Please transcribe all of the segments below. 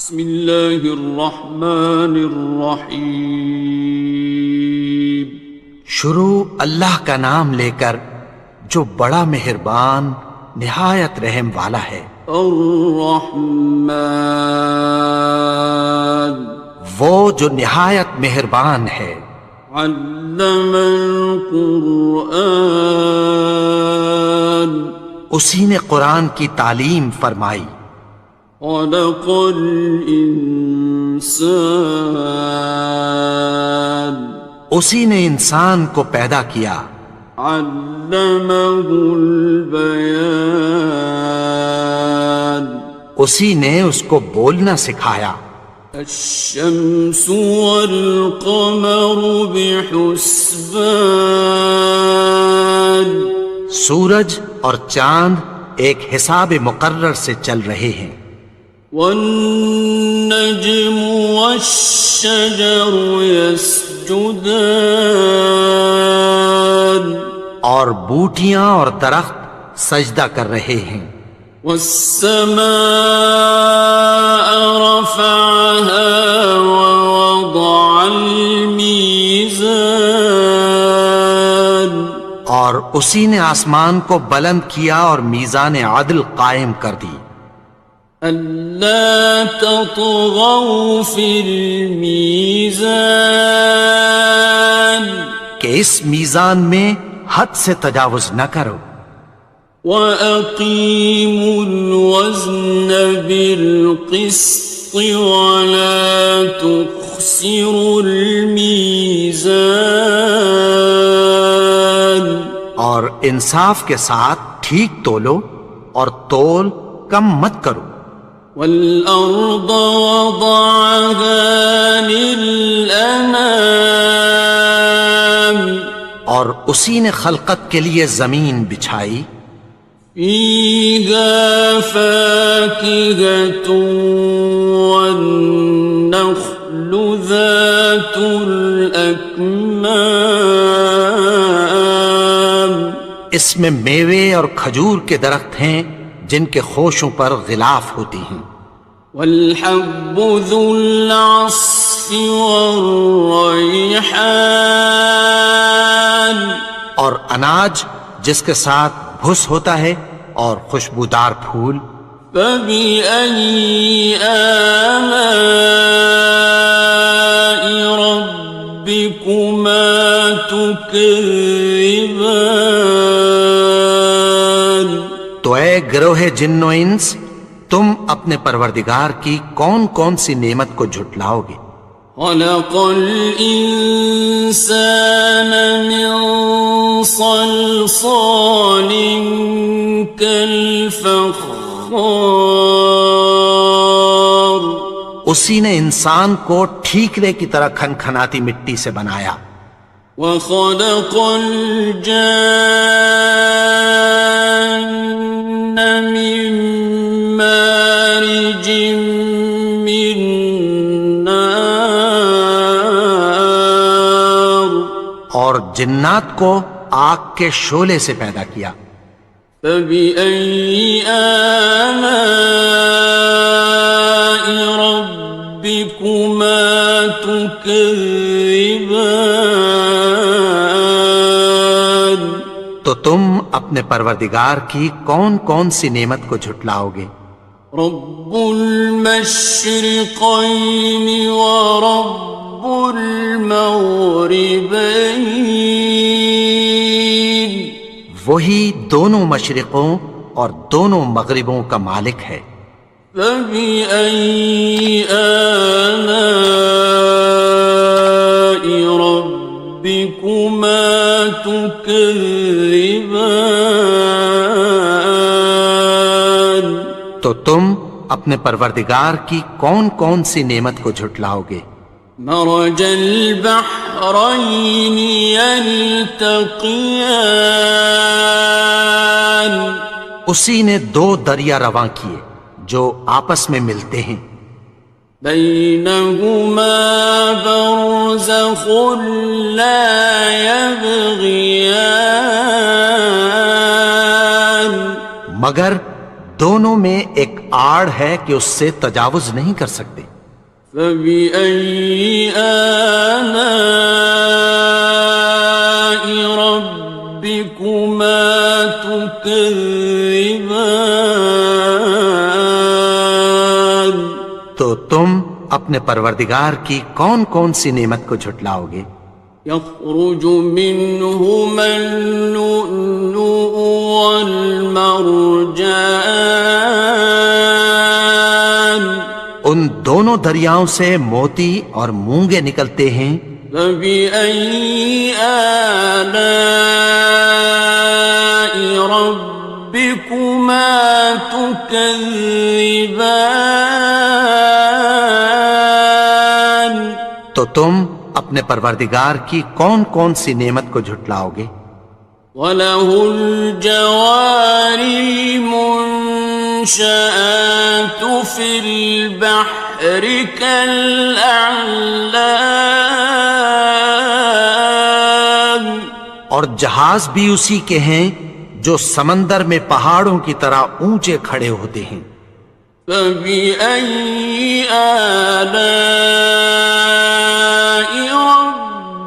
بسم اللہ الرحمن الرحیم۔ شروع اللہ کا نام لے کر جو بڑا مہربان نہایت رحم والا ہے۔ الرحمن، وہ جو نہایت مہربان ہے۔ علم القرآن، اسی نے قرآن کی تعلیم فرمائی۔ خلق الانسان، اسی نے انسان کو پیدا کیا۔ علمہ البیان، اسی نے اس کو بولنا سکھایا۔ الشمس والقمر بحسبان، سورج اور چاند ایک حساب مقرر سے چل رہے ہیں۔ والنجم والشجر يسجدان، اور بوٹیاں اور درخت سجدہ کر رہے ہیں۔ والسماء رفعها ووضع الميزان، اور اسی نے آسمان کو بلند کیا اور میزان عدل قائم کر دی۔ ألا تطغوا في الميزان، کہ اس میزان میں حد سے تجاوز نہ کرو۔ وَأَقِيمُوا الْوَزْنَ بِالْقِسْطِ وَلَا تُخْسِرُوا الْمِيزَانَ، اور انصاف کے ساتھ ٹھیک تولو اور تول کم مت کرو۔ وَالْأَرْضَ وَضَعَهَا لِلْأَنَامِ، اور اسی نے خلقت کے لیے زمین بچھائی۔ فِيهَا فَاكِهَةٌ وَالنَّخْلُ ذَاتُ الْأَكْمَامِ، اس میں میوے اور کھجور کے درخت ہیں جن کے خوشوں پر غلاف ہوتی ہیں۔ وَالْحَبُّ ذُو الْعَصْفِ وَالرَّيْحَانِ، اور اناج جس کے ساتھ بھس ہوتا ہے اور خوشبودار پھول۔ فَبِأَيِّ آلَاءِ رَبِّكُمَا تُكَذِّبَانِ، تو اے گروہ جن و انس، تم اپنے پروردگار کی کون کون سی نعمت کو جھٹلاؤ گے؟ خَلَقَ الْإِنسَانَ مِنْ صَلْصَالٍ كَالْفَخَّارِ، اسی نے انسان کو ٹھیکرے کی طرح کھنکھناتی مٹی سے بنایا۔ وَخَلَقَ الْجَانَّ مِن مَّارِجٍ مِّن نَّارٍ، اور جنات کو آگ کے شعلے سے پیدا کیا۔ فَبِأَيِّ آلَاءِ رَبِّكُمَا تُكَذِّبَانِ، تو تم اپنے پروردگار کی کون کون سی نعمت کو جھٹلاؤ گے؟ رب المشرقین ورب المغربین، وہی دونوں مشرقوں اور دونوں مغربوں کا مالک ہے۔ فَبِأَيِّ آلَاءِ رَبِّكُمَا تُكَذِّبَانِ، تو تم اپنے پروردگار کی کون کون سی نعمت کو جھٹلاؤ گے؟ مرج البحرین یلتقیان، اسی نے دو دریا رواں کیے جو آپس میں ملتے ہیں۔ بینہما برزخ لا یبغیان، مگر دونوں میں ایک آڑ ہے کہ اس سے تجاوز نہیں کر سکتے۔ فبأي آلاء ربكما تكذبان؟ تو تم اپنے پروردگار کی کون کون سی نعمت کو جھٹلاؤ گے؟ يخرج منهما اللؤلؤ والمرجان ان دونوں دریاؤں سے موتی اور مونگے نکلتے ہیں۔ فبأي آلاء ربكما تكذبان؟ تو تم اپنے پروردگار کی کون کون سی نعمت کو جھٹلاؤ گے؟ وَلَهُ الْجَوَارِ الْمُنشَآتُ فِي الْبَحْرِ كَالْأَعْلَامِ، اور جہاز بھی اسی کے ہیں جو سمندر میں پہاڑوں کی طرح اونچے کھڑے ہوتے ہیں۔ فَبِأَيِّ آلَاءِ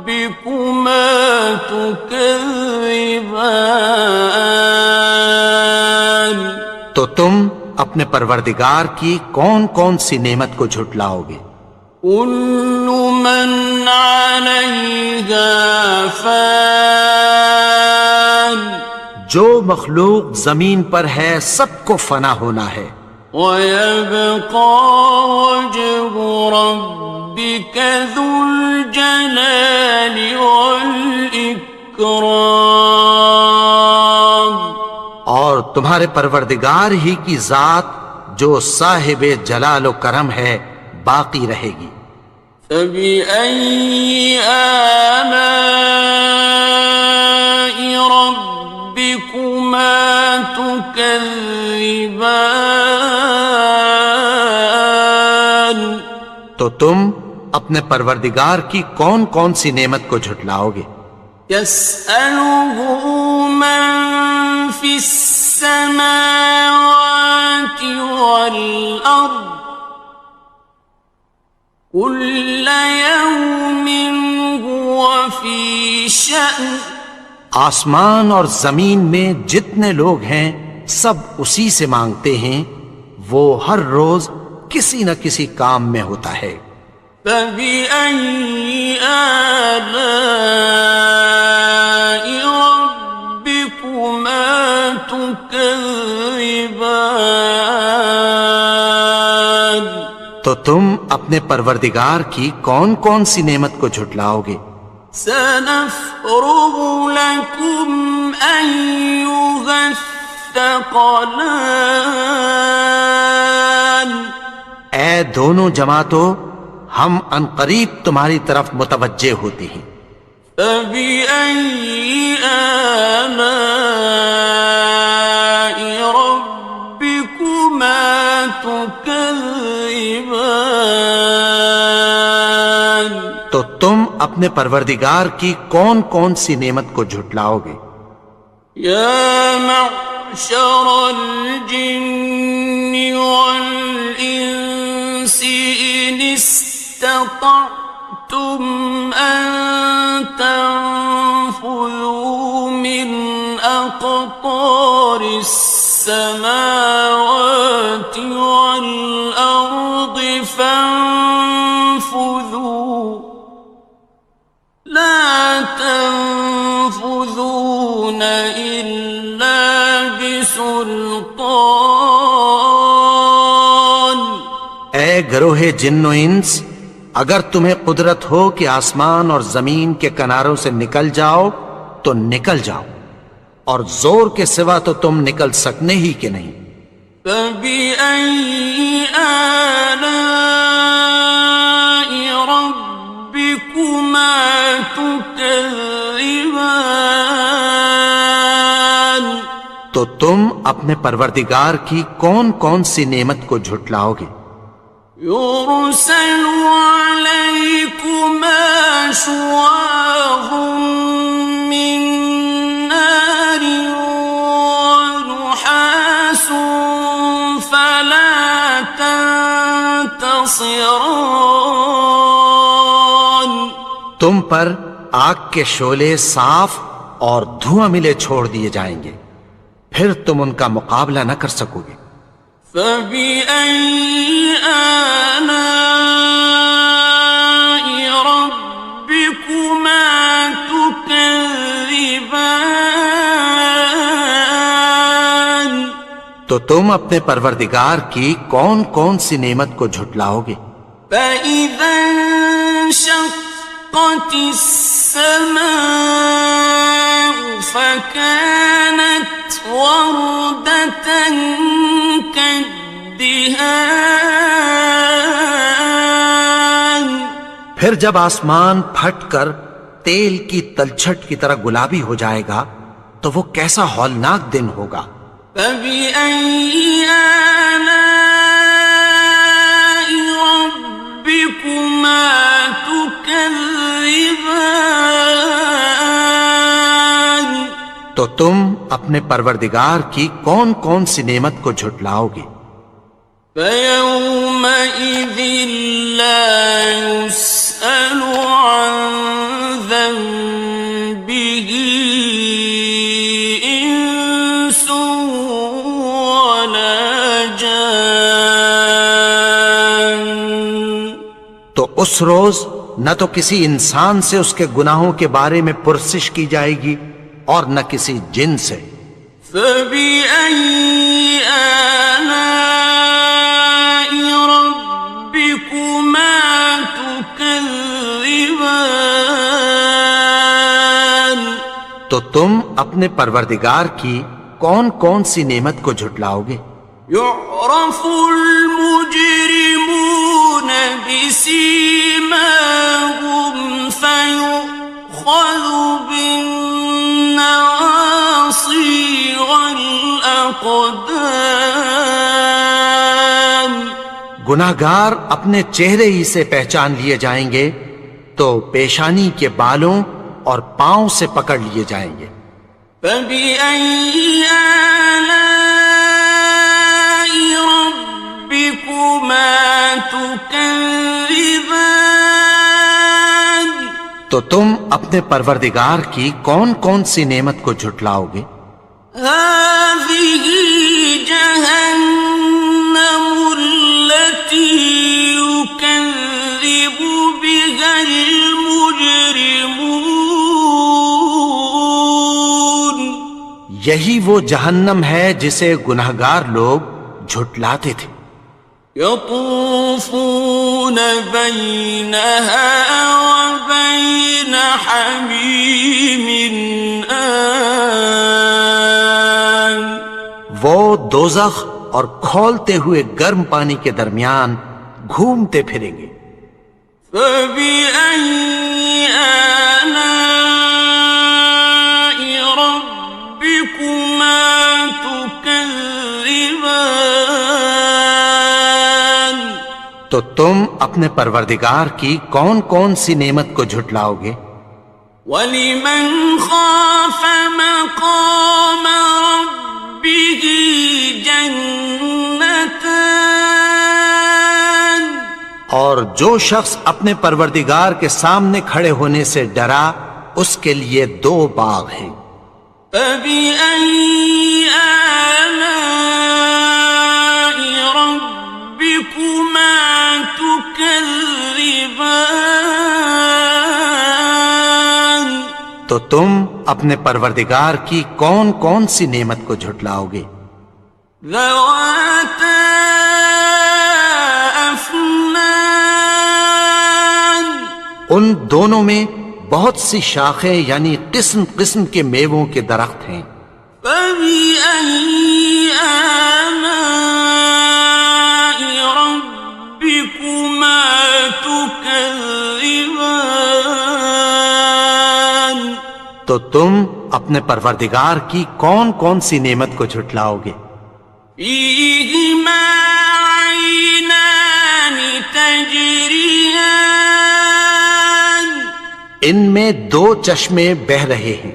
رَبِّكُمَا تُكَذِّبَانِ؟ تو تم اپنے پروردگار کی کون کون سی نعمت کو جھٹلاؤ گے؟ كُلُّ مَنْ عَلَيْهَا فَانٍ، جو مخلوق زمین پر ہے سب کو فنا ہونا ہے۔ وَيَبْقَى وَجْهُ رَبِّكَ ذُو الْجَلَالِ وَالْإِكْرَامِ، اور تمہارے پروردگار ہی کی ذات جو صاحب جلال و کرم ہے باقی رہے گی۔ فَبِأَيِّ آلَاءِ رَبِّكُمَا تُكَذِّبَانِ؟ تو تم اپنے پروردگار کی کون کون سی نعمت کو جھٹلاؤ گے؟ يَسْأَلُهُ مَن فِي السَّمَاوَاتِ وَالْأَرْضِ كُلَّ يَوْمٍ هُوَ فِي شَأْنٍ، آسمان اور زمین میں جتنے لوگ ہیں سب اسی سے مانگتے ہیں، وہ ہر روز کسی نہ کسی کام میں ہوتا ہے۔ فَبِأَيِّ آلَاءِ رَبِّكُمَا تُكَذِّبَانِ؟ تو تم اپنے پروردگار کی کون کون سی نعمت کو جھٹلاؤ گے؟ سَنَفْرُغُ لَكُمْ أَيُّهَ الثَّقَلَانِ؟ اے دونوں جماعتوں، ہم عنقریب تمہاری طرف متوجہ ہوتے ہیں۔ فَبِأَيِّ آلَاءِ رَبِّكُمَا تُكَذِّبَانِ؟ تو تم اپنے پروردگار کی کون کون سی نعمت کو جھٹلاؤ گے؟ يَا مَعْشَرَ الْجِنِّ وَالْإِنسِ إِنِ اسْتَطَعْتُمْ أَن تَنفُذُوا مِنْ أَقْطَارِ السَّمَاوَاتِ وَالْأَرْضِ فَانفُذُوا لَا تَنفُذُونَ إِلَّا بِسُلْطَانٍ۔ اے گروہ جن و انس، اگر تمہیں قدرت ہو کہ آسمان اور زمین کے کناروں سے نکل جاؤ تو نکل جاؤ، اور زور کے سوا تو تم نکل سکنے ہی کہ نہیں۔ فَبِأَيِّ آلَاءِ رَبِّكُمَا تُكَذِّبَانِ؟ تو تم اپنے پروردگار کی کون کون سی نعمت کو جھٹلاؤ گے؟ يُرْسَلُ عَلَيْكُمَا شُوَاظٌ مِّن نَّارٍ وَنُحَاسٌ تنتصران تم پر آگ کے شعلے صاف اور دھواں ملے چھوڑ دیے جائیں گے، پھر تم ان کا مقابلہ نہ کر سکو گے۔ فبأي آلاء ربكما تكذبان تو تم اپنے پروردگار کی کون کون سی نعمت کو جھٹلاؤ گے؟ فإذا انشقت السماء فكانت وردة كالدهان پھر جب آسمان پھٹ کر تیل کی تلچھٹ کی طرح گلابی ہو جائے گا تو وہ کیسا ہولناک دن ہوگا۔ فبأي آلاء ربكما تكذبان تو تم اپنے پروردگار کی کون کون سی نعمت کو جھٹلاؤ گے؟ فيومئذ لا يسأل عن ذنبه إنس ولا جان تو اس روز نہ تو کسی انسان سے اس کے گناہوں کے بارے میں پرسش کی جائے گی اور نہ کسی جن سے۔ فبأي آلاء ربكما تكذبان تو تم اپنے پروردگار کی کون کون سی نعمت کو جھٹلاؤ گے؟ يعرف المجرمون بسيماهم فيؤخذ بالنواصي والأقدام گناہگار اپنے چہرے ہی سے پہچان لیے جائیں گے تو پیشانی کے بالوں اور پاؤں سے پکڑ لیے جائیں گے۔ فبأي آلاء ربكما تكذبان تو تم اپنے پروردگار کی کون کون سی نعمت کو جھٹلاؤ گے؟ هذه جهنم التي يكذب بها المجرمون یہی وہ جہنم ہے جسے گناہگار لوگ جھٹلاتے تھے۔ يطوفون بينها وبين حميم آن وہ دوزخ اور کھولتے ہوئے گرم پانی کے درمیان گھومتے پھریں گے۔ فبأي آلاء ربكما تكذبان تو تم اپنے پروردگار کی کون کون سی نعمت کو جھٹلاؤ گے؟ وَلِمَنْ خَافَ مَقَامَ رَبِّهِ جَنَّتَانِ اور جو شخص اپنے پروردگار کے سامنے کھڑے ہونے سے ڈرا اس کے لیے دو باغ ہیں۔ فَبِأَيِّ آلَاءِ رَبِّكُمَا تُكَذِّبَانِ تو تم اپنے پروردگار کی کون کون سی نعمت کو جھٹلاؤ گے؟ ذَوَاتَا أَفْنَانٍ ان دونوں میں بہت سی شاخیں یعنی قسم قسم کے میووں کے درخت ہیں۔ فَبِأَيِّ آلَاءِ رَبِّكُمَا تُكَذِّبَانِ تو تم اپنے پروردگار کی کون کون سی نعمت کو جھٹلاؤ گے؟ فِيهِمَا عَيْنَانِ تَجْرِيَانِ ان میں دو چشمے بہہ رہے ہیں۔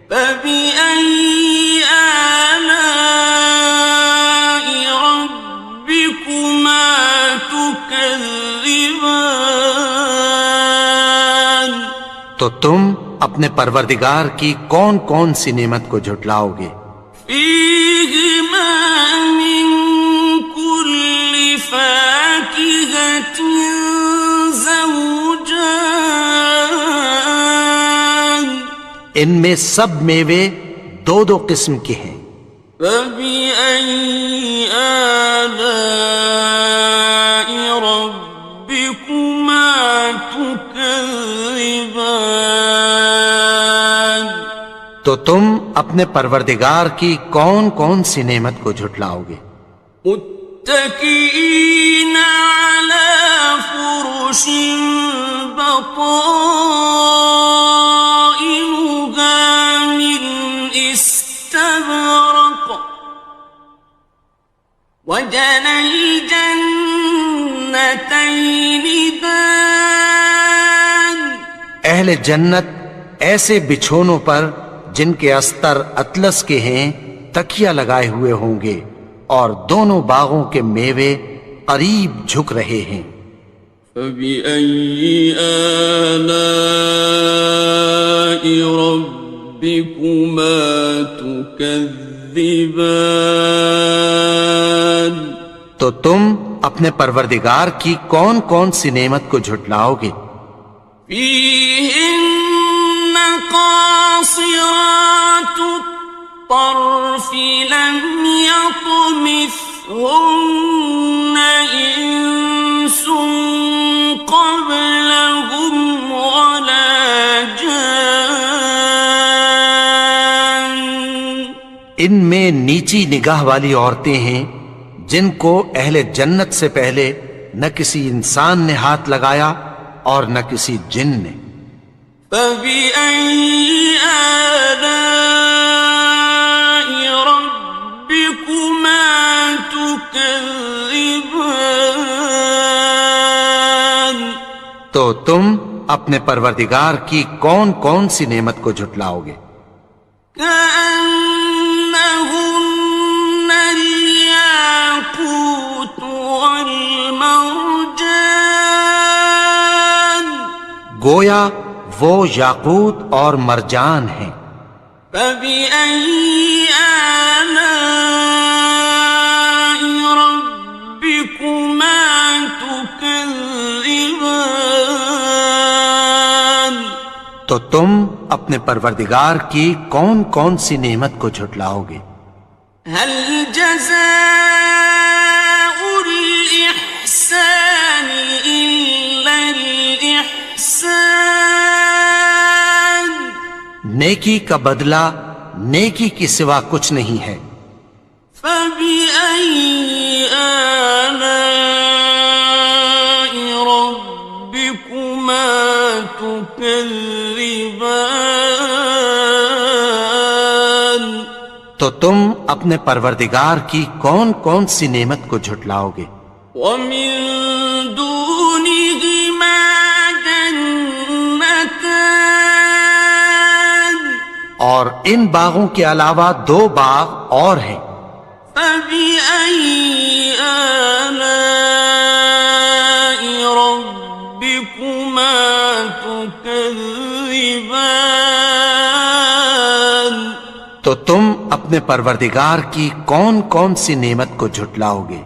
فَبِأَيِّ آلَاءِ رَبِّكُمَا تُكَذِّبَانِ تكذبان تو تم اپنے پروردگار کی کون کون سی نعمت کو جھٹلاؤ گے؟ فيهما من كل فاكهة زوجان ان میں سب میوے دو دو قسم کے ہیں۔ فبأي آلاء ربكما تكذبان تو تم اپنے پروردگار کی کون کون سی نعمت کو جھٹلاؤ گے؟ متكئين على فرش بطائنها من استبرق وجنى الجنتين دان اہل جنت ایسے بچھونوں پر جن کے استر اطلس کے ہیں تکیہ لگائے ہوئے ہوں گے، اور دونوں باغوں کے میوے قریب جھک رہے ہیں۔ فبأي آلاء ربكما تكذبان تو تم اپنے پروردگار کی کون کون سی نعمت کو جھٹلاؤ گے؟ فيهن قاصرات الطرف لم يطمثهن إنس قبلهم ولا جان ان میں نیچی نگاہ والی عورتیں ہیں جن کو اہل جنت سے پہلے نہ کسی انسان نے ہاتھ لگایا اور نہ کسی جن نے۔ فبأي آلاء ربكما تكذبان تو تم اپنے پروردگار کی کون کون سی نعمت کو جھٹلاؤ گے؟ كأنهن الياقوت والمرجان گویا وہ یاقوت اور مرجان ہیں۔ فبأي آلاء ربكما تكذبان تو تم اپنے پروردگار کی کون کون سی نعمت کو جھٹلاؤ گے؟ هل جزاء الإحسان إلا الإحسان نیکی کا بدلہ نیکی کی سوا کچھ نہیں ہے۔ فبأي آلاء ربكما تكذبان تو تم اپنے پروردگار کی کون کون سی نعمت کو جھٹلاؤ گے؟ ومن دونهما جنتان اور ان باغوں کے علاوہ دو باغ اور ہیں۔ فبأي آلاء ربكما تكذبان تو تم اپنے پروردگار کی کون کون سی نعمت کو جھٹلاؤ گے؟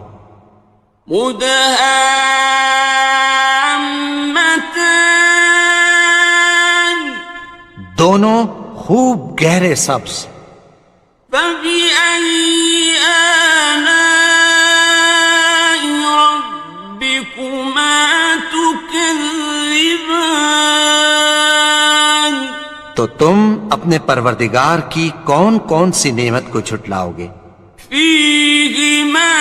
مدهامتان دونوں خوب گہرے سبز۔ فبأي آلاء ربكما تكذبان تو تم اپنے پروردگار کی کون کون سی نعمت کو جھٹلاؤ گے؟ فيهما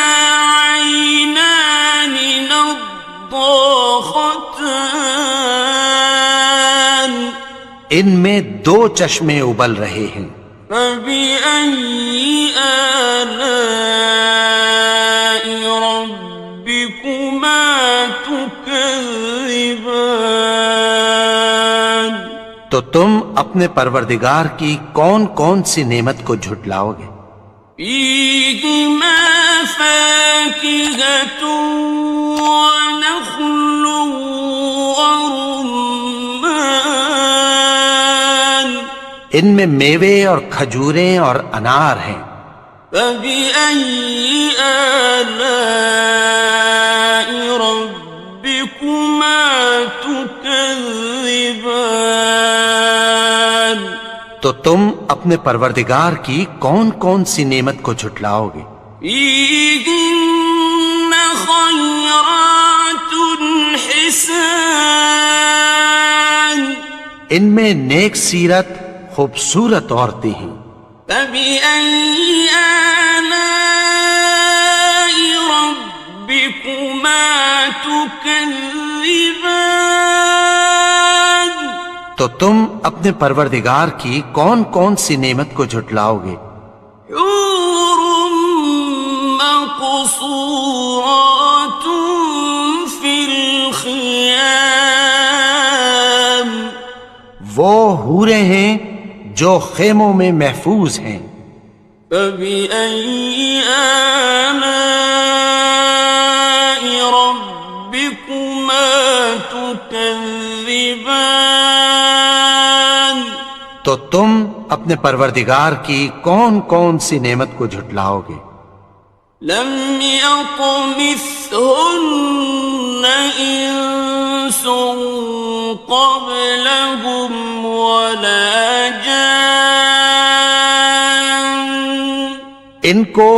عينان نضاختان ان میں دو چشمے ابل رہے ہیں۔ فبأي آلاء ربكما تكذبان تو تم اپنے پروردگار کی کون کون سی نعمت کو جھٹلاؤ گے؟ فيهما فاكهة ونخل ورمان ان میں میوے اور کھجوریں اور انار ہیں. فبأي آلاء ربكما تكذبان تو تم اپنے پروردگار کی کون کون سی نعمت کو جھٹلاؤ گے؟ فيهن خيرات حسان ان میں نیک سیرت خوبصورت عورتیں ہیں. فبأي آلاء ربكما تكذبان تو تم اپنے پروردگار کی کون کون سی نعمت کو جھٹلاؤ گے؟ حور مقصورات في الخيام وہ حوریں ہیں جو خیموں میں محفوظ ہیں. فبأي آلاء ربكما تكذبان تو تم اپنے پروردگار کی کون کون سی نعمت کو جھٹلاؤ گے؟ لم يطمثهن إنس قبلهم ولا جان ان کو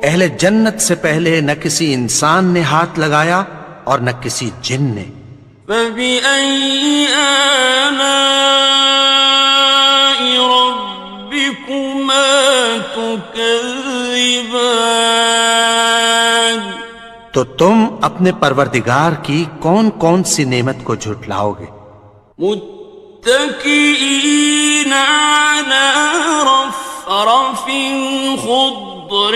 اہل جنت سے پہلے نہ کسی انسان نے ہاتھ لگایا اور نہ کسی جن نے. فبأي آلاء ربكما تكذبان تو تم اپنے پروردگار کی کون کون سی نعمت کو جھٹلاؤ گے؟ متكئين على رفرف خضر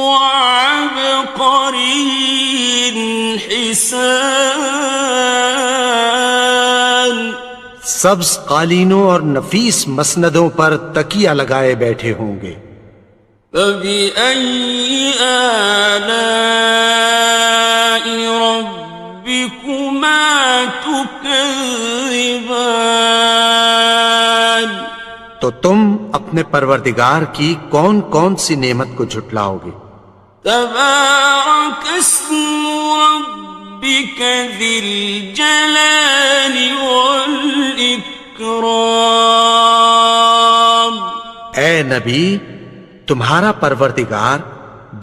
وعبقري حسان سبز قالینوں اور نفیس مسندوں پر تکیہ لگائے بیٹھے ہوں گے. فبأي آلاء ربكما تكذبان تو تم اپنے پروردگار کی کون کون سی نعمت کو جھٹلاؤ گے؟ تبارك اسم ربك ذي الجلال والإكرام اے نبی، تمہارا پروردگار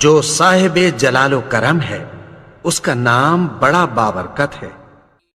جو صاحب جلال و کرم ہے، اس کا نام بڑا بابرکت ہے.